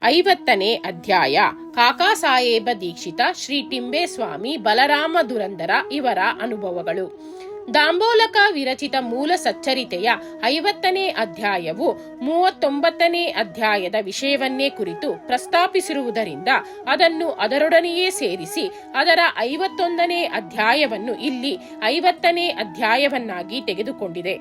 50ನೇ ಅಧ್ಯಾಯ. ಕಾಕಾ ಸಾಹೇಬ ದೀಕ್ಷಿತ, ಶ್ರೀ ಟಿಂಬೇಸ್ವಾಮಿ, ಬಲರಾಮ ದುರಂದರ ಇವರ ಅನುಭವಗಳು. ದಾಂಬೋಲಕ ವಿರಚಿತ ಮೂಲ ಸಚ್ಚರಿತೆಯ 50ನೇ ಅಧ್ಯಾಯವು 39ನೇ ಅಧ್ಯಾಯದ ವಿಷಯವನ್ನೇ ಕುರಿತು ಪ್ರಸ್ತಾಪಿಸಿರುವುದರಿಂದ ಅದನ್ನು ಅದರೊಡನೆಯೇ ಸೇರಿಸಿ ಅದರ 51ನೇ ಅಧ್ಯಾಯವನ್ನು ಇಲ್ಲಿ 50ನೇ ಅಧ್ಯಾಯವನ್ನಾಗಿ ತೆಗೆದುಕೊಂಡಿದೆ.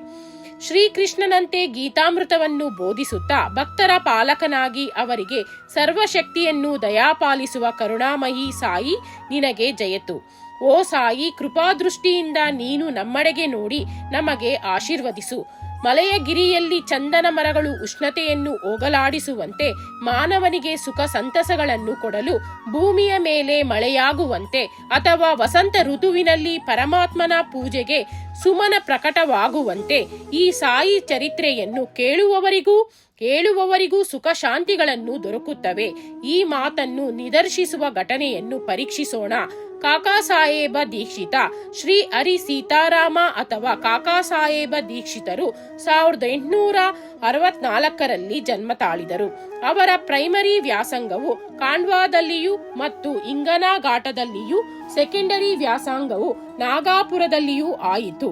ಶ್ರೀಕೃಷ್ಣನಂತೆ ಗೀತಾಮೃತವನ್ನು ಬೋಧಿಸುತ್ತಾ ಭಕ್ತರ ಪಾಲಕನಾಗಿ ಅವರಿಗೆ ಸರ್ವಶಕ್ತಿಯನ್ನು ದಯಾಪಾಲಿಸುವ ಕರುಣಾಮಯಿ ಸಾಯಿ ನಿನಗೆ ಜಯತು. ಓ ಸಾಯಿ, ಕೃಪಾದೃಷ್ಟಿಯಿಂದ ನೀನು ನಮ್ಮೆಡೆಗೆ ನೋಡಿ ನಮಗೆ ಆಶೀರ್ವದಿಸು. ಮಲೆಯ ಗಿರಿಯಲ್ಲಿ ಚಂದನ ಮರಗಳು ಉಷ್ಣತೆಯನ್ನು ಹೋಗಲಾಡಿಸುವಂತೆ, ಮಾನವನಿಗೆ ಸುಖ ಸಂತಸಗಳನ್ನು ಕೊಡಲು ಭೂಮಿಯ ಮೇಲೆ ಮಳೆಯಾಗುವಂತೆ, ಅಥವಾ ವಸಂತ ಋತುವಿನಲ್ಲಿ ಪರಮಾತ್ಮನ ಪೂಜೆಗೆ ಸುಮನ ಪ್ರಕಟವಾಗುವಂತೆ ಈ ಸಾಯಿ ಚರಿತ್ರೆಯನ್ನು ಕೇಳುವವರಿಗೂ ಸುಖ ಶಾಂತಿಗಳನ್ನು ದೊರಕುತ್ತವೆ. ಈ ಮಾತನ್ನು ನಿದರ್ಶಿಸುವ ಘಟನೆಯನ್ನು ಪರೀಕ್ಷಿಸೋಣ. ಕಾಕಾ ಸಾಹೇಬ ದೀಕ್ಷಿತ ಶ್ರೀ ಹರಿ ಸೀತಾರಾಮ ಅಥವಾ ಕಾಕಾ ಸಾಹೇಬ ದೀಕ್ಷಿತರು 1864ರಲ್ಲಿ ಜನ್ಮ ತಾಳಿದರು. ಅವರ ಪ್ರೈಮರಿ ವ್ಯಾಸಂಗವು ಖಾಂಡ್ವಾದಲ್ಲಿಯೂ ಮತ್ತು ಇಂಗನಾ ಘಾಟದಲ್ಲಿಯೂ, ಸೆಕೆಂಡರಿ ವ್ಯಾಸಂಗವು ನಾಗಾಪುರದಲ್ಲಿಯೂ ಆಯಿತು.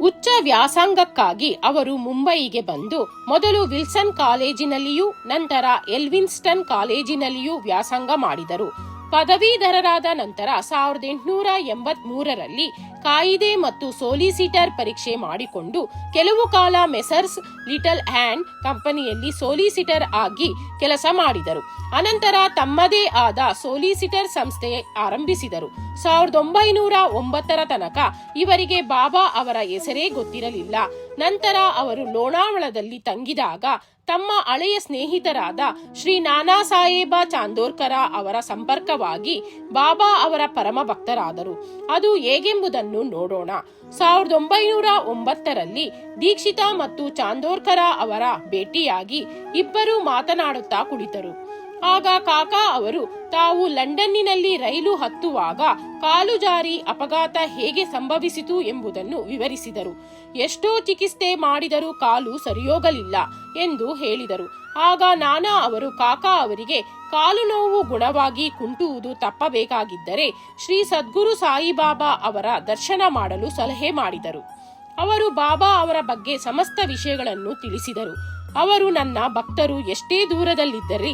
ಉಚ್ಚ ವ್ಯಾಸಂಗಕ್ಕಾಗಿ ಅವರು ಮುಂಬಯಿಗೆ ಬಂದು ಮೊದಲು ವಿಲ್ಸನ್ ಕಾಲೇಜಿನಲ್ಲಿಯೂ ನಂತರ ಎಲ್ವಿನ್ಸ್ಟನ್ ಕಾಲೇಜಿನಲ್ಲಿಯೂ ವ್ಯಾಸಂಗ ಮಾಡಿದರು. ಪದವೀಧರರಾದ ನಂತರ 1883ರಲ್ಲಿ ಕಾಯಿದೆ ಮತ್ತು ಸೋಲಿಸಿಟರ್ ಪರೀಕ್ಷೆ ಮಾಡಿಕೊಂಡು ಕೆಲವು ಕಾಲ ಮೆಸರ್ಸ್ ಲಿಟಲ್ ಹ್ಯಾಂಡ್ ಕಂಪನಿಯಲ್ಲಿ ಸೋಲಿಸಿಟರ್ ಆಗಿ ಕೆಲಸ ಮಾಡಿದರು. ಅನಂತರ ತಮ್ಮದೇ ಆದ ಸೋಲಿಸಿಟರ್ ಸಂಸ್ಥೆ ಆರಂಭಿಸಿದರು. 1909ರ ತನಕ ಇವರಿಗೆ ಬಾಬಾ ಅವರ ಹೆಸರೇ ಗೊತ್ತಿರಲಿಲ್ಲ. ನಂತರ ಅವರು ಲೋನಾವಳದಲ್ಲಿ ತಂಗಿದಾಗ ತಮ್ಮ ಹಳೆಯ ಸ್ನೇಹಿತರಾದ ಶ್ರೀ ನಾನಾ ಸಾಹೇಬ ಚಾಂದೋರ್ಕರ ಅವರ ಸಂಪರ್ಕವಾಗಿ ಬಾಬಾ ಅವರ ಪರಮ ಭಕ್ತರಾದರು. ಅದು ಹೇಗೆಂಬುದನ್ನು ನೋಡೋಣ. 1909ರಲ್ಲಿ ದೀಕ್ಷಿತ ಮತ್ತು ಚಾಂದೋರ್ಕರ ಅವರ ಭೇಟಿಯಾಗಿ ಇಬ್ಬರು ಮಾತನಾಡುತ್ತಾ ಕುಳಿತರು. ಆಗ ಕಾಕಾ ಅವರು ತಾವು ಲಂಡನ್ನಿನಲ್ಲಿ ರೈಲು ಹತ್ತುವಾಗ ಕಾಲು ಜಾರಿ ಅಪಘಾತ ಹೇಗೆ ಸಂಭವಿಸಿತು ಎಂಬುದನ್ನು ವಿವರಿಸಿದರು. ಎಷ್ಟೋ ಚಿಕಿತ್ಸೆ ಮಾಡಿದರೂ ಕಾಲು ಸರಿಯೋಗಲಿಲ್ಲ ಎಂದು ಹೇಳಿದರು. ಆಗ ನಾನಾ ಅವರು ಕಾಕಾ ಅವರಿಗೆ ಕಾಲು ನೋವು ಗುಣವಾಗಿ ಕುಂಟುವುದು ತಪ್ಪಬೇಕಾಗಿದ್ದರೆ ಶ್ರೀ ಸದ್ಗುರು ಸಾಯಿಬಾಬಾ ಅವರ ದರ್ಶನ ಮಾಡಲು ಸಲಹೆ ಮಾಡಿದರು. ಅವರು ಬಾಬಾ ಅವರ ಬಗ್ಗೆ ಸಮಸ್ತ ವಿಷಯಗಳನ್ನು ತಿಳಿಸಿದರು. ಅವರು ನನ್ನ ಭಕ್ತರು ಎಷ್ಟೇ ದೂರದಲ್ಲಿದ್ದರೆ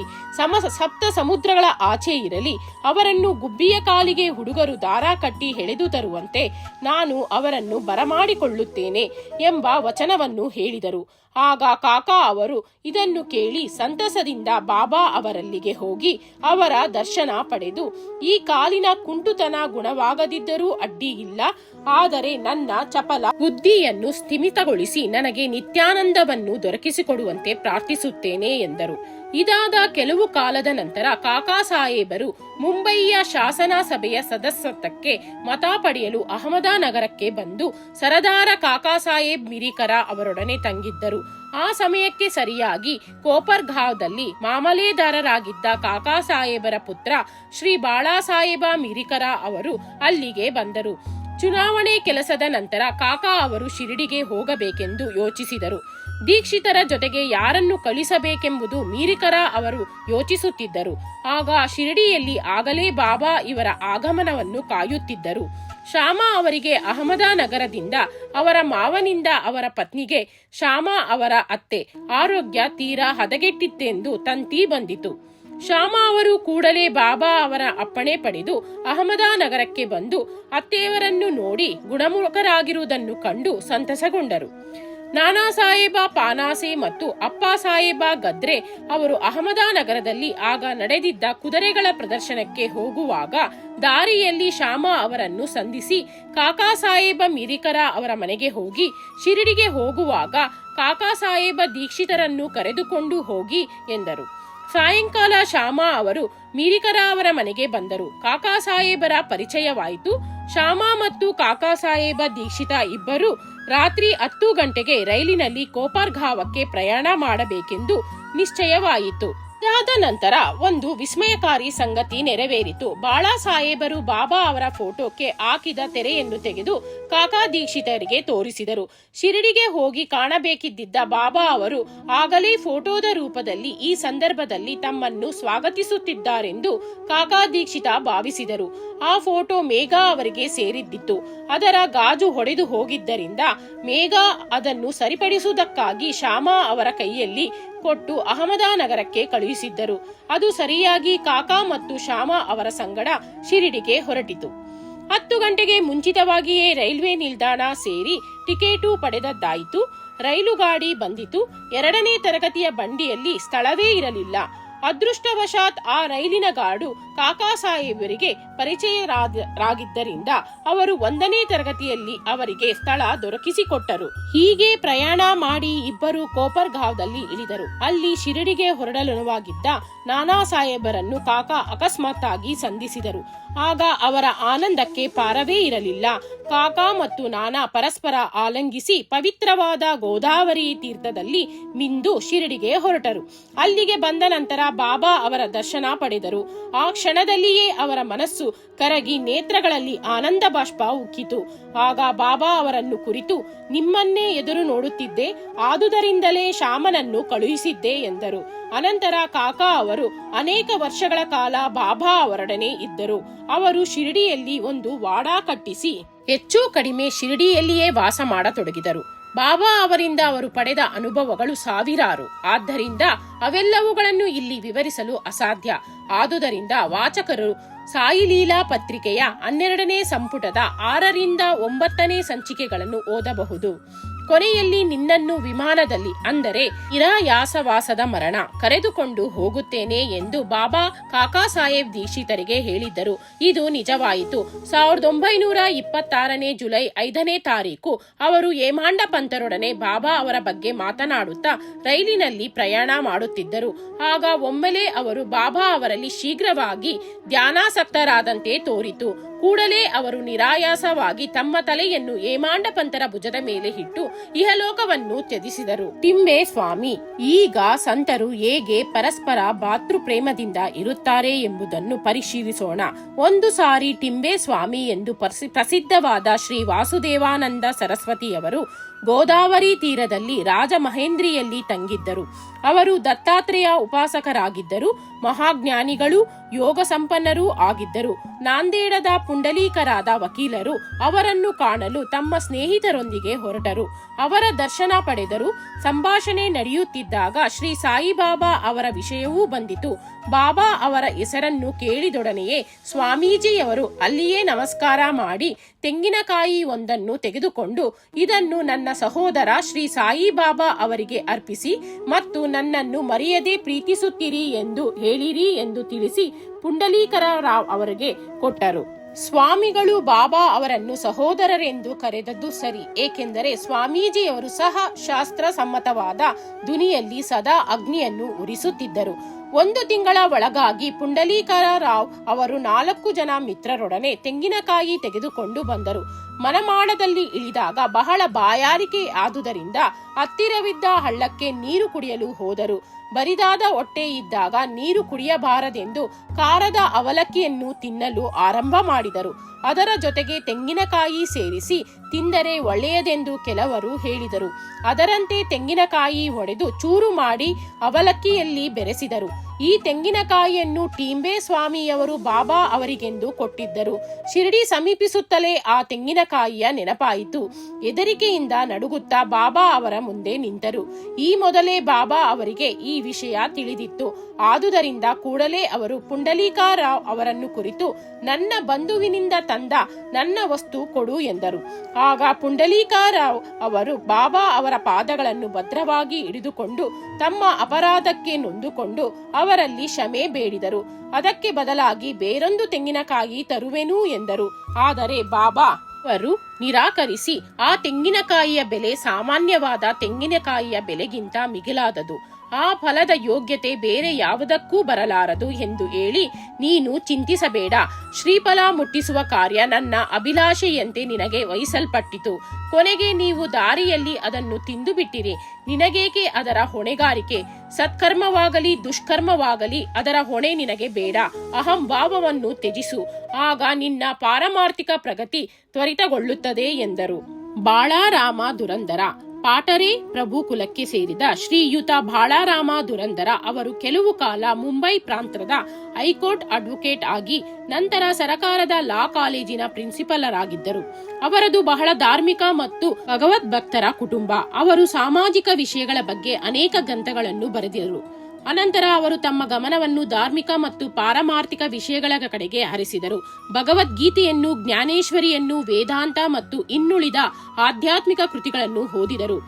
ಸಪ್ತ ಸಮುದ್ರಗಳ ಆಚೆ ಇರಲಿ, ಅವರನ್ನು ಗುಬ್ಬಿಯ ಕಾಲಿಗೆ ಹುಡುಗರು ದಾರ ಕಟ್ಟಿ ಎಳೆದು ತರುವಂತೆ ನಾನು ಅವರನ್ನು ಬರಮಾಡಿಕೊಳ್ಳುತ್ತೇನೆ ಎಂಬ ವಚನವನ್ನು ಹೇಳಿದರು. ಆಗ ಕಾಕಾ ಅವರು ಇದನ್ನು ಕೇಳಿ ಸಂತಸದಿಂದ ಬಾಬಾ ಅವರಲ್ಲಿಗೆ ಹೋಗಿ ಅವರ ದರ್ಶನ ಪಡೆದು, ಈ ಕಾಲಿನ ಕುಂಟುತನ ಗುಣವಾಗದಿದ್ದರೂ ಅಡ್ಡಿಯಿಲ್ಲ, ಆದರೆ ನನ್ನ ಚಪಲ ಬುದ್ಧಿಯನ್ನು ಸ್ಥಿಮಿತಗೊಳಿಸಿ ನನಗೆ ನಿತ್ಯಾನಂದವನ್ನು ದೊರಕಿಸಿಕೊಡುವಂತೆ ಪ್ರಾರ್ಥಿಸುತ್ತೇನೆ ಎಂದರು. ಇದಾದ ಕೆಲವು ಕಾಲದ ನಂತರ ಕಾಕಾ ಸಾಹೇಬರು ಮುಂಬಯಿಯ ಶಾಸನ ಸಭೆಯ ಸದಸ್ಯತ್ವಕ್ಕೆ ಮತ ಪಡೆಯಲು ಅಹಮದಾನಗರಕ್ಕೆ ಬಂದು ಸರದಾರ ಕಾಕಾ ಸಾಹೇಬ್ ಮಿರಿಕರ ಅವರೊಡನೆ ತಂಗಿದ್ದರು. ಆ ಸಮಯಕ್ಕೆ ಸರಿಯಾಗಿ ಕೋಪರ್ಗಾವ್ದಲ್ಲಿ ಮಾಮಲೆದಾರರಾಗಿದ್ದ ಕಾಕಾ ಸಾಹೇಬರ ಪುತ್ರ ಶ್ರೀ ಬಾಳಾಸಾಹೇಬ ಮಿರಿಕರ ಅವರು ಅಲ್ಲಿಗೆ ಬಂದರು. ಚುನಾವಣೆ ಕೆಲಸದ ನಂತರ ಕಾಕಾ ಅವರು ಶಿರಡಿಗೆ ಹೋಗಬೇಕೆಂದು ಯೋಚಿಸಿದರು. ದೀಕ್ಷಿತರ ಜೊತೆಗೆ ಯಾರನ್ನು ಕಳಿಸಬೇಕೆಂಬುದು ಮಿರಿಕರ ಅವರು ಯೋಚಿಸುತ್ತಿದ್ದರು. ಆಗ ಶಿರಡಿಯಲ್ಲಿ ಆಗಲೇ ಬಾಬಾ ಇವರ ಆಗಮನವನ್ನು ಕಾಯುತ್ತಿದ್ದರು. ಶ್ಯಾಮ ಅವರಿಗೆ ಅಹಮದಾನಗರದಿಂದ ಅವರ ಮಾವನಿಂದ ಅವರ ಪತ್ನಿಗೆ, ಶ್ಯಾಮ ಅವರ ಅತ್ತೆ ಆರೋಗ್ಯ ತೀರಾ ಹದಗೆಟ್ಟಿತ್ತೆಂದು ತಂತಿ ಬಂದಿತು. ಶ್ಯಾಮ ಅವರು ಕೂಡಲೇ ಬಾಬಾ ಅವರ ಅಪ್ಪಣೆ ಪಡೆದು ಅಹಮದಾನಗರಕ್ಕೆ ಬಂದು ಅತ್ತೆಯವರನ್ನು ನೋಡಿ ಗುಣಮುಖರಾಗಿರುವುದನ್ನು ಕಂಡು ಸಂತಸಗೊಂಡರು. ನಾನಾ ಸಾಹೇಬ ಪಾನಾಸೆ ಮತ್ತು ಅಪ್ಪ ಸಾಹೇಬ ಗದ್ರೆ ಅವರು ಅಹಮದಾನಗರದಲ್ಲಿ ಆಗ ನಡೆದಿದ್ದ ಕುದುರೆಗಳ ಪ್ರದರ್ಶನಕ್ಕೆ ಹೋಗುವಾಗ ದಾರಿಯಲ್ಲಿ ಶ್ಯಾಮ ಅವರನ್ನು ಸಂಧಿಸಿ ಕಾಕಾ ಸಾಹೇಬ ಮಿರಿಕರ ಅವರ ಮನೆಗೆ ಹೋಗಿ ಶಿರಡಿಗೆ ಹೋಗುವಾಗ ಕಾಕಾ ಸಾಹೇಬ ದೀಕ್ಷಿತರನ್ನು ಕರೆದುಕೊಂಡು ಹೋಗಿ ಎಂದರು. ಸಾಯಂಕಾಲ ಶ್ಯಾಮ ಅವರು ಮಿರಿಕರ ಅವರ ಮನೆಗೆ ಬಂದರು. ಕಾಕಾ ಸಾಹೇಬರ ಪರಿಚಯವಾಯಿತು. ಶ್ಯಾಮ ಮತ್ತು ಕಾಕಾ ಸಾಹೇಬ ದೀಕ್ಷಿತ ಇಬ್ಬರು ರಾತ್ರಿ 10 ಗಂಟೆಗೆ ರೈಲಿನಲ್ಲಿ ಕೋಪರ್ಗಾವಕ್ಕೆ ಪ್ರಯಾಣ ಮಾಡಬೇಕೆಂದು ನಿಶ್ಚಯವಾಯಿತು. ಇದಾದ ನಂತರ ಒಂದು ವಿಸ್ಮಯಕಾರಿ ಸಂಗತಿ ನೆರವೇರಿತು. ಬಾಳಾ ಸಾಹೇಬರು ಬಾಬಾ ಅವರ ಫೋಟೋಕ್ಕೆ ಹಾಕಿದ ತೆರೆಯನ್ನು ತೆಗೆದು ಕಾಕಾ ದೀಕ್ಷಿತರಿಗೆ ತೋರಿಸಿದರು. ಶಿರಡಿಗೆ ಹೋಗಿ ಕಾಣಬೇಕಿದ್ದ ಬಾಬಾ ಅವರು ಆಗಲೇ ಫೋಟೋದ ರೂಪದಲ್ಲಿ ಈ ಸಂದರ್ಭದಲ್ಲಿ ತಮ್ಮನ್ನು ಸ್ವಾಗತಿಸುತ್ತಿದ್ದಾರೆಂದು ಕಾಕಾ ದೀಕ್ಷಿತ ಭಾವಿಸಿದರು. ಆ ಫೋಟೋ ಮೇಘಾ ಅವರಿಗೆ ಸೇರಿದ್ದಿತ್ತು. ಅದರ ಗಾಜು ಹೊಡೆದು ಹೋಗಿದ್ದರಿಂದ ಮೇಘಾ ಅದನ್ನು ಸರಿಪಡಿಸುವುದಕ್ಕಾಗಿ ಶ್ಯಾಮಾ ಅವರ ಕೈಯಲ್ಲಿ ಕೊಟ್ಟು ಅಹಮದಾನಗರಕ್ಕೆ ಕಳುಹಿಸಿದ್ದರು. ಅದು ಸರಿಯಾಗಿ ಕಾಕಾ ಮತ್ತು ಶ್ಯಾಮಾ ಅವರ ಸಂಗಡ ಶಿರಡಿಗೆ ಹೊರಟಿತು. 10 ಗಂಟೆಗೆ ಮುಂಚಿತವಾಗಿಯೇ ರೈಲ್ವೆ ನಿಲ್ದಾಣ ಸೇರಿ ಟಿಕೆಟು ಪಡೆದದ್ದಾಯಿತು. ರೈಲು ಗಾಡಿ ಬಂದಿತು. 2ನೇ ತರಗತಿಯ ಬಂಡಿಯಲ್ಲಿ ಸ್ಥಳವೇ ಇರಲಿಲ್ಲ. ಅದೃಷ್ಟವಶಾತ್ ಆ ರೈಲಿನ ಗಾಡು ಕಾಕಾ ಸಾಹೇಬರಿಗೆ ಪರಿಚಯರಾಗಿದ್ದರಿಂದ ಅವರು 1ನೇ ತರಗತಿಯಲ್ಲಿ ಅವರಿಗೆ ಸ್ಥಳ ದೊರಕಿಸಿಕೊಟ್ಟರು. ಹೀಗೆ ಪ್ರಯಾಣ ಮಾಡಿ ಇಬ್ಬರು ಕೋಪರ್ಗಾವ್ದಲ್ಲಿ ಇಳಿದರು. ಅಲ್ಲಿ ಶಿರಡಿಗೆ ಹೊರಡಲನುವಾಗಿದ್ದ ನಾನಾ ಸಾಹೇಬರನ್ನು ಕಾಕಾ ಅಕಸ್ಮಾತ್ತಾಗಿ ಸಂಧಿಸಿದರು. ಆಗ ಅವರ ಆನಂದಕ್ಕೆ ಪಾರವೇ ಇರಲಿಲ್ಲ. ಕಾಕಾ ಮತ್ತು ನಾನಾ ಪರಸ್ಪರ ಆಲಂಗಿಸಿ ಪವಿತ್ರವಾದ ಗೋದಾವರಿ ತೀರ್ಥದಲ್ಲಿ ಮಿಂದು ಶಿರಡಿಗೆ ಹೊರಟರು. ಅಲ್ಲಿಗೆ ಬಂದ ನಂತರ ಬಾಬಾ ಅವರ ದರ್ಶನ ಪಡೆದರು. ಆ ಕ್ಷಣದಲ್ಲಿಯೇ ಅವರ ಮನಸ್ಸು ಕರಗಿ ನೇತ್ರಗಳಲ್ಲಿ ಆನಂದ ಬಾಷ್ಪ ಉಕ್ಕಿತು. ಆಗ ಬಾಬಾ ಅವರನ್ನು ಕುರಿತು, ನಿಮ್ಮನ್ನೇ ಎದುರು ನೋಡುತ್ತಿದ್ದೆ, ಆದುದರಿಂದಲೇ ಶ್ಯಾಮನನ್ನು ಕಳುಹಿಸಿದ್ದೆ ಎಂದರು. ಅನಂತರ ಕಾಕಾ ಅವರು ಅನೇಕ ವರ್ಷಗಳ ಕಾಲ ಬಾಬಾ ಅವರೊಡನೆ ಇದ್ದರು. ಅವರು ಶಿರಡಿಯಲ್ಲಿ ಒಂದು ವಾಡಾ ಕಟ್ಟಿಸಿ ಹೆಚ್ಚು ಕಡಿಮೆ ಶಿರಡಿಯಲ್ಲಿಯೇ ವಾಸ ಮಾಡತೊಡಗಿದರು. ಬಾಬಾ ಅವರಿಂದ ಅವರು ಪಡೆದ ಅನುಭವಗಳು ಸಾವಿರಾರು. ಆದ್ದರಿಂದ ಅವೆಲ್ಲವುಗಳನ್ನು ಇಲ್ಲಿ ವಿವರಿಸಲು ಅಸಾಧ್ಯ. ಆದುದರಿಂದ ವಾಚಕರು ಸಾಯಿಲೀಲಾ ಪತ್ರಿಕೆಯ 12ನೇ ಸಂಪುಟದ 6ರಿಂದ 9ನೇ ಸಂಚಿಕೆಗಳನ್ನು ಓದಬಹುದು. ಕೊನೆಯಲ್ಲಿ ನಿನ್ನನ್ನು ವಿಮಾನದಲ್ಲಿ, ಅಂದರೆ ನಿರಾಯಾಸವಾಸದ ಮರಣ, ಕರೆದುಕೊಂಡು ಹೋಗುತ್ತೇನೆ ಎಂದು ಬಾಬಾ ಕಾಕಾ ಸಾಹೇಬ್ ದೀಕ್ಷಿತರಿಗೆ ಹೇಳಿದ್ದರು. ಇದು ನಿಜವಾಯಿತು. 1926ನೇ ಜುಲೈ 5ನೇ ತಾರೀಕು ಅವರು ಹೇಮಾಂಡ ಪಂತರೊಡನೆ ಬಾಬಾ ಅವರ ಬಗ್ಗೆ ಮಾತನಾಡುತ್ತಾ ರೈಲಿನಲ್ಲಿ ಪ್ರಯಾಣ ಮಾಡುತ್ತಿದ್ದರು. ಆಗ ಒಮ್ಮೆಲೆ ಅವರು ಬಾಬಾ ಅವರಲ್ಲಿ ಶೀಘ್ರವಾಗಿ ಧ್ಯಾನಾಸಕ್ತರಾದಂತೆ ತೋರಿತು. ಕೂಡಲೇ ಅವರು ನಿರಾಯಾಸವಾಗಿ ತಮ್ಮ ತಲೆಯನ್ನು ಹೇಮಾಂಡ ಪಂತರ ಭುಜದ ಮೇಲೆ ಇಟ್ಟು ಇಹಲೋಕವನ್ನು ತ್ಯಜಿಸಿದರು. ಟಿಂಬೆ ಸ್ವಾಮಿ, ಈಗ ಸಂತರು ಹೇಗೆ ಪರಸ್ಪರ ಭಾತೃ ಪ್ರೇಮದಿಂದ ಇರುತ್ತಾರೆ ಎಂಬುದನ್ನು ಪರಿಶೀಲಿಸೋಣ. ಒಂದು ಸಾರಿ ಟಿಂಬೆ ಸ್ವಾಮಿ ಎಂದು ಪ್ರಸಿದ್ಧವಾದ ಶ್ರೀ ವಾಸುದೇವಾನಂದ ಸರಸ್ವತಿಯವರು ಗೋದಾವರಿ ತೀರದಲ್ಲಿ ರಾಜಮಹೇಂದ್ರಿಯಲ್ಲಿ ತಂಗಿದ್ದರು. ಅವರು ದತ್ತಾತ್ರೇಯ ಉಪಾಸಕರಾಗಿದ್ದರು. ಮಹಾಜ್ಞಾನಿಗಳು, ಯೋಗ ಸಂಪನ್ನರೂ ಆಗಿದ್ದರು. ನಾಂದೇಡದ ಪುಂಡಲೀಕರಾದ ವಕೀಲರು ಅವರನ್ನು ಕಾಣಲು ತಮ್ಮ ಸ್ನೇಹಿತರೊಂದಿಗೆ ಹೊರಟರು. ಅವರ ದರ್ಶನ ಪಡೆದರು. ಸಂಭಾಷಣೆ ನಡೆಯುತ್ತಿದ್ದಾಗ ಶ್ರೀ ಸಾಯಿಬಾಬಾ ಅವರ ವಿಷಯವೂ ಬಂದಿತು. ಬಾಬಾ ಅವರ ಹೆಸರನ್ನು ಕೇಳಿದೊಡನೆಯೇ ಸ್ವಾಮೀಜಿಯವರು ಅಲ್ಲಿಯೇ ನಮಸ್ಕಾರ ಮಾಡಿ ತೆಂಗಿನಕಾಯಿ ಒಂದನ್ನು ತೆಗೆದುಕೊಂಡು, ಇದನ್ನು ನನ್ನ ಸಹೋದರ ಶ್ರೀ ಸಾಯಿಬಾಬಾ ಅವರಿಗೆ ಅರ್ಪಿಸಿ ಮತ್ತು ನನ್ನನ್ನು ಮರೆಯದೆ ಪ್ರೀತಿಸುತ್ತೀರಿ ಎಂದು ಹೇಳಿರಿ ಎಂದು ತಿಳಿಸಿ ಪುಂಡಲೀಕರ ರಾವ್ ಅವರಿಗೆ ಕೊಟ್ಟರು. ಸ್ವಾಮಿಗಳು ಬಾಬಾ ಅವರನ್ನು ಸಹೋದರರೆಂದು ಕರೆದದ್ದು ಸರಿ, ಏಕೆಂದರೆ ಸ್ವಾಮೀಜಿಯವರು ಸಹ ಶಾಸ್ತ್ರ ಸಮ್ಮತವಾದ ಧ್ವನಿಯಲ್ಲಿ ಸದಾ ಅಗ್ನಿಯನ್ನು ಉರಿಸುತ್ತಿದ್ದರು. 1 ತಿಂಗಳ ಒಳಗಾಗಿ ಪುಂಡಲೀಕರ ರಾವ್ ಅವರು 4 ಜನ ಮಿತ್ರರೊಡನೆ ತೆಂಗಿನಕಾಯಿ ತೆಗೆದುಕೊಂಡು ಬಂದರು. ಮನಮಾಡದಲ್ಲಿ ಇಳಿದಾಗ ಬಹಳ ಬಾಯಾರಿಕೆ ಆದುದರಿಂದ ಹತ್ತಿರವಿದ್ದ ಹಳ್ಳಕ್ಕೆ ನೀರು ಕುಡಿಯಲು ಹೋದರು. ಬರಿದಾದ ಹೊಟ್ಟೆ ಇದ್ದಾಗ ನೀರು ಕುಡಿಯಬಾರದೆಂದು ಖಾರದ ಅವಲಕ್ಕಿಯನ್ನು ತಿನ್ನಲು ಆರಂಭ ಮಾಡಿದರು. ಅದರ ಜೊತೆಗೆ ತೆಂಗಿನಕಾಯಿ ಸೇರಿಸಿ ತಿಂದರೆ ಒಳ್ಳೆಯದೆಂದು ಕೆಲವರು ಹೇಳಿದರು. ಅದರಂತೆ ತೆಂಗಿನಕಾಯಿ ಒಡೆದು ಚೂರು ಮಾಡಿ ಅವಲಕ್ಕಿಯಲ್ಲಿ ಬೆರೆಸಿದರು. ಈ ತೆಂಗಿನಕಾಯಿಯನ್ನು ಟಿಂಬೆ ಸ್ವಾಮಿಯವರು ಬಾಬಾ ಅವರಿಗೆಂದು ಕೊಟ್ಟಿದ್ದರು. ಶಿರಡಿ ಸಮೀಪಿಸುತ್ತಲೇ ಆ ತೆಂಗಿನಕಾಯಿಯ ನೆನಪಾಯಿತು. ಹೆದರಿಕೆಯಿಂದ ನಡುಗುತ್ತಾ ಬಾಬಾ ಅವರ ಮುಂದೆ ನಿಂತರು. ಈ ಮೊದಲೇ ಬಾಬಾ ಅವರಿಗೆ ಈ ವಿಷಯ ತಿಳಿದಿತ್ತು. ಆದುದರಿಂದ ಕೂಡಲೇ ಅವರು ಪುಂಡಲೀಕರಾವ್ ಅವರನ್ನು ಕುರಿತು, ನನ್ನ ಬಂಧುವಿನಿಂದ ತಂದ ನನ್ನ ವಸ್ತು ಕೊಡು ಎಂದರು. ಆಗ ಪುಂಡಲೀಕರಾವ್ ಅವರು ಬಾಬಾ ಅವರ ಪಾದಗಳನ್ನು ಭದ್ರವಾಗಿ ಹಿಡಿದುಕೊಂಡು ತಮ್ಮ ಅಪರಾಧಕ್ಕೆ ನೊಂದುಕೊಂಡು ಅವರಲ್ಲಿ ಕ್ಷಮೆ ಬೇಡಿದರು. ಅದಕ್ಕೆ ಬದಲಾಗಿ ಬೇರೊಂದು ತೆಂಗಿನಕಾಯಿ ತರುವೆನು ಎಂದರು. ಆದರೆ ಬಾಬಾ ಅವರು ನಿರಾಕರಿಸಿ, ಆ ತೆಂಗಿನಕಾಯಿಯ ಬೆಲೆ ಸಾಮಾನ್ಯವಾದ ತೆಂಗಿನಕಾಯಿಯ ಬೆಲೆಗಿಂತ ಮಿಗಿಲಾದದು. ಆ ಫಲದ ಯೋಗ್ಯತೆ ಬೇರೆ ಯಾವುದಕ್ಕೂ ಬರಲಾರದು ಎಂದು ಹೇಳಿ ನೀನು ಚಿಂತಿಸಬೇಡ. ಶ್ರೀಫಲ ಮುಟ್ಟಿಸುವ ಕಾರ್ಯ ನನ್ನ ಅಭಿಲಾಷೆಯಂತೆ ನಿನಗೆ ವಹಿಸಲ್ಪಟ್ಟಿತು. ಕೊನೆಗೆ ನೀವು ದಾರಿಯಲ್ಲಿ ಅದನ್ನು ತಿಂದು ಬಿಟ್ಟಿರಿ. ನಿನಗೇಕೆ ಅದರ ಹೊಣೆಗಾರಿಕೆ? ಸತ್ಕರ್ಮವಾಗಲಿ ದುಷ್ಕರ್ಮವಾಗಲಿ ಅದರ ಹೊಣೆ ನಿನಗೆ ಬೇಡ. ಅಹಂಭಾವವನ್ನು ತ್ಯಜಿಸು, ಆಗ ನಿನ್ನ ಪಾರಮಾರ್ಥಿಕ ಪ್ರಗತಿ ತ್ವರಿತಗೊಳ್ಳುತ್ತದೆ ಎಂದರು. ಬಾಳಾರಾಮ ದುರಂದರ. ಪಾಟರೆ ಪ್ರಭು ಕುಲಕ್ಕೆ ಸೇರಿದ ಶ್ರೀಯುತ ಬಾಳಾರಾಮ ದುರಂದರ ಅವರು ಕೆಲವು ಕಾಲ ಮುಂಬೈ ಪ್ರಾಂತದ ಹೈಕೋರ್ಟ್ ಅಡ್ವೊಕೇಟ್ ಆಗಿ ನಂತರ ಸರಕಾರದ ಲಾ ಕಾಲೇಜಿನ ಪ್ರಿನ್ಸಿಪಲರಾಗಿದ್ದರು. ಅವರದು ಬಹಳ ಧಾರ್ಮಿಕ ಮತ್ತು ಭಗವದ್ಭಕ್ತರ ಕುಟುಂಬ. ಅವರು ಸಾಮಾಜಿಕ ವಿಷಯಗಳ ಬಗ್ಗೆ ಅನೇಕ ಗ್ರಂಥಗಳನ್ನು ಬರೆದಿದ್ದರು. ಅನಂತರ ಅವರು ತಮ್ಮ ಗಮನವನ್ನು ಧಾರ್ಮಿಕ ಮತ್ತು ಪಾರಮಾರ್ಥಿಕ ವಿಷಯಗಳ ಕಡೆಗೆ ಹರಿಸಿದರು. ಭಗವದ್ಗೀತೆಯನ್ನು, ಜ್ಞಾನೇಶ್ವರಿಯನ್ನು, ವೇದಾಂತ ಮತ್ತು ಇನ್ನುಳಿದ ಆಧ್ಯಾತ್ಮಿಕ ಕೃತಿಗಳನ್ನು ಓದಿದರು.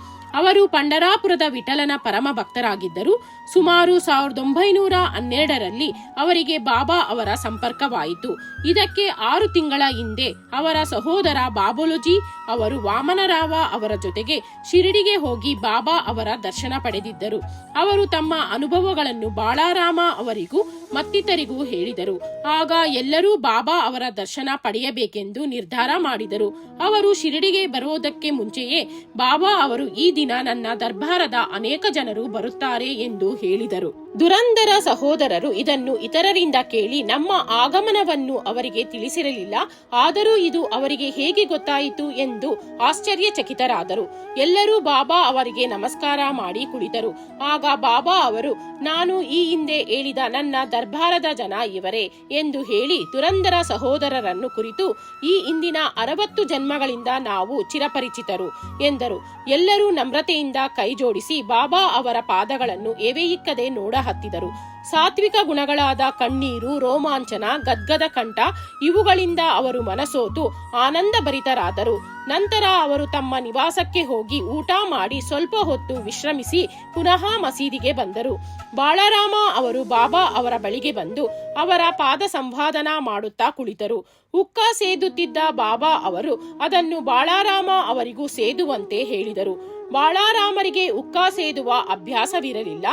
ಅವರು ಪಂಡರಾಪುರದ ವಿಠಲನ ಪರಮ ಭಕ್ತರಾಗಿದ್ದರು. ಸುಮಾರು 1912ರಲ್ಲಿ ಅವರಿಗೆ ಬಾಬಾ ಅವರ ಸಂಪರ್ಕವಾಯಿತು. ಇದಕ್ಕೆ 6 ತಿಂಗಳ ಹಿಂದೆ ಅವರ ಸಹೋದರ ಬಾಬುಲುಜಿ ಅವರು ವಾಮನರಾವ ಅವರ ಜೊತೆಗೆ ಶಿರಡಿಗೆ ಹೋಗಿ ಬಾಬಾ ಅವರ ದರ್ಶನ ಪಡೆದಿದ್ದರು. ಅವರು ತಮ್ಮ ಅನುಭವಗಳನ್ನು ಬಾಳಾರಾಮ ಅವರಿಗೂ ಮತ್ತಿತರಿಗೂ ಹೇಳಿದರು. ಆಗ ಎಲ್ಲರೂ ಬಾಬಾ ಅವರ ದರ್ಶನ ಪಡೆಯಬೇಕೆಂದು ನಿರ್ಧಾರ ಮಾಡಿದರು. ಅವರು ಶಿರಡಿಗೆ ಬರುವುದಕ್ಕೆ ಮುಂಚೆಯೇ ಬಾಬಾ ಅವರು ಈ ದಿನ ನನ್ನ ದರ್ಬಾರದ ಅನೇಕ ಜನರು ಬರುತ್ತಾರೆ ಎಂದು ಹೇಳಿದರು. ದುರಂದರ ಸಹೋದರರು ಇದನ್ನು ಇತರರಿಂದ ಕೇಳಿ ನಮ್ಮ ಆಗಮನವನ್ನು ಅವರಿಗೆ ತಿಳಿಸಿರಲಿಲ್ಲ. ಆದರೂ ಇದು ಅವರಿಗೆ ಹೇಗೆ ಗೊತ್ತಾಯಿತು ಎಂದು ಆಶ್ಚರ್ಯಚಕಿತರಾದರು. ಎಲ್ಲರೂ ಬಾಬಾ ಅವರಿಗೆ ನಮಸ್ಕಾರ ಮಾಡಿ ಕುಳಿತರು. ಆಗ ಬಾಬಾ ಅವರು, ನಾನು ಈ ಹಿಂದೆ ಹೇಳಿದ ನನ್ನ ದರ್ಬಾರದ ಜನ ಇವರೇ ಎಂದು ಹೇಳಿ ದುರಂದರ ಸಹೋದರರನ್ನು ಕುರಿತು, ಈ ಹಿಂದಿನ 60 ಜನ್ಮಗಳಿಂದ ನಾವು ಚಿರಪರಿಚಿತರು ಎಂದರು. ಎಲ್ಲರೂ ನಮ್ರತೆಯಿಂದ ಕೈ ಜೋಡಿಸಿ ಬಾಬಾ ಅವರ ಪಾದಗಳನ್ನು ಎವೆಯಿಕ್ಕದೆ ನೋಡ ಹತ್ತಿದರು. ಸಾತ್ವಿಕ ಗುಣಗಳಾದ ಕಣ್ಣೀರು, ರೋಮಾಂಚನ, ಗದ್ಗದ ಕಂಠ ಇವುಗಳಿಂದ ಅವರು ಮನಸೋತು ಆನಂದ ಭರಿತರಾದರು. ನಂತರ ಅವರು ತಮ್ಮ ನಿವಾಸಕ್ಕೆ ಹೋಗಿ ಊಟ ಮಾಡಿ ಸ್ವಲ್ಪ ಹೊತ್ತು ವಿಶ್ರಮಿಸಿ ಪುನಃ ಮಸೀದಿಗೆ ಬಂದರು. ಬಾಳಾರಾಮ ಅವರು ಬಾಬಾ ಅವರ ಬಳಿಗೆ ಬಂದು ಅವರ ಪಾದ ಸಂವಾದನಾ ಮಾಡುತ್ತಾ ಕುಳಿತರು. ಉಕ್ಕ ಸೇದುತ್ತಿದ್ದ ಬಾಬಾ ಅವರು ಅದನ್ನು ಬಾಳಾರಾಮ ಅವರಿಗೂ ಸೇದುವಂತೆ ಹೇಳಿದರು. ಬಾಳಾರಾಮರಿಗೆ ಉಕ್ಕ ಸೇದುವ ಅಭ್ಯಾಸವಿರಲಿಲ್ಲ.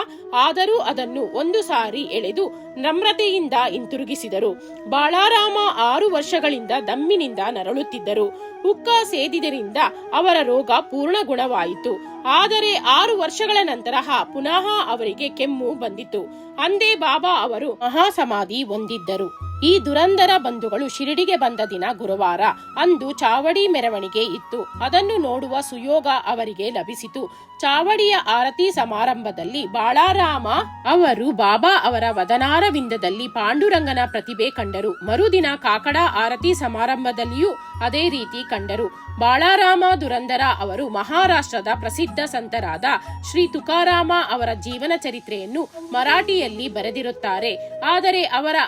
ಆದರೂ ಅದನ್ನು 1 ಸಾರಿ ಎಳೆದು ನಮ್ರತೆಯಿಂದ ಹಿಂತಿರುಗಿಸಿದರು. ಬಾಳಾರಾಮ 6 ವರ್ಷಗಳಿಂದ ದಮ್ಮಿನಿಂದ ನರಳುತ್ತಿದ್ದರು. ಉಕ್ಕ ಸೇದಿದ್ದರಿಂದ ಅವರ ರೋಗ ಪೂರ್ಣ ಗುಣವಾಯಿತು. ಆದರೆ 6 ವರ್ಷಗಳ ನಂತರ ಪುನಃ ಅವರಿಗೆ ಕೆಮ್ಮು ಬಂದಿತು. ಅಂದೇ ಬಾಬಾ ಅವರು ಮಹಾಸಮಾಧಿ ಹೊಂದಿದ್ದರು. ಈ ದುರಂದರ ಬಂಧುಗಳು ಶಿರಡಿಗೆ ಬಂದ ದಿನ ಗುರುವಾರ. ಅಂದು ಚಾವಡಿ ಮೆರವಣಿಗೆ ಇತ್ತು. ಅದನ್ನು ನೋಡುವ ಸುಯೋಗ ಅವರಿಗೆ ಲಭಿಸಿತು. ಚಾವಡಿಯ ಆರತಿ ಸಮಾರಂಭದಲ್ಲಿ ಬಾಳಾರಾಮ ಅವರು ಬಾಬಾ ಅವರ ವದನಾರವಿಂದದಲ್ಲಿ ಪಾಂಡುರಂಗನ ಪ್ರತಿಭೆ ಕಂಡರು. ಮರುದಿನ ಕಾಕಡ ಆರತಿ ಸಮಾರಂಭದಲ್ಲಿಯೂ ಅದೇ ರೀತಿ ಕಂಡರು. ಬಾಳಾರಾಮ ದುರಂದರ ಅವರು ಮಹಾರಾಷ್ಟ್ರದ ಪ್ರಸಿದ್ಧ ಸಂತರಾದ ಶ್ರೀ ತುಕಾರಾಮ ಅವರ ಜೀವನ ಚರಿತ್ರೆಯನ್ನು ಮರಾಠಿಯಲ್ಲಿ ಬರೆದಿರುತ್ತಾರೆ. ಆದರೆ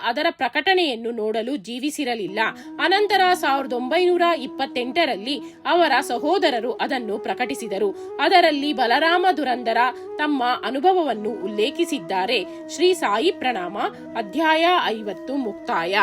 ಅದರ ಪ್ರಕಟಣೆಯನ್ನು ನೋಡಲು ಜೀವಿಸಿರಲಿಲ್ಲ. ಅನಂತರ 1928ರಲ್ಲಿ ಅವರ ಸಹೋದರರು ಅದನ್ನು ಪ್ರಕಟಿಸಿದರು. ಅದರಲ್ಲಿ ಬಲರಾಮ ದುರಂದರ ತಮ್ಮ ಅನುಭವವನ್ನು ಉಲ್ಲೇಖಿಸಿದ್ದಾರೆ. ಶ್ರೀ ಸಾಯಿ ಪ್ರಣಾಮ. ಅಧ್ಯಾಯ 50 ಮುಕ್ತಾಯ.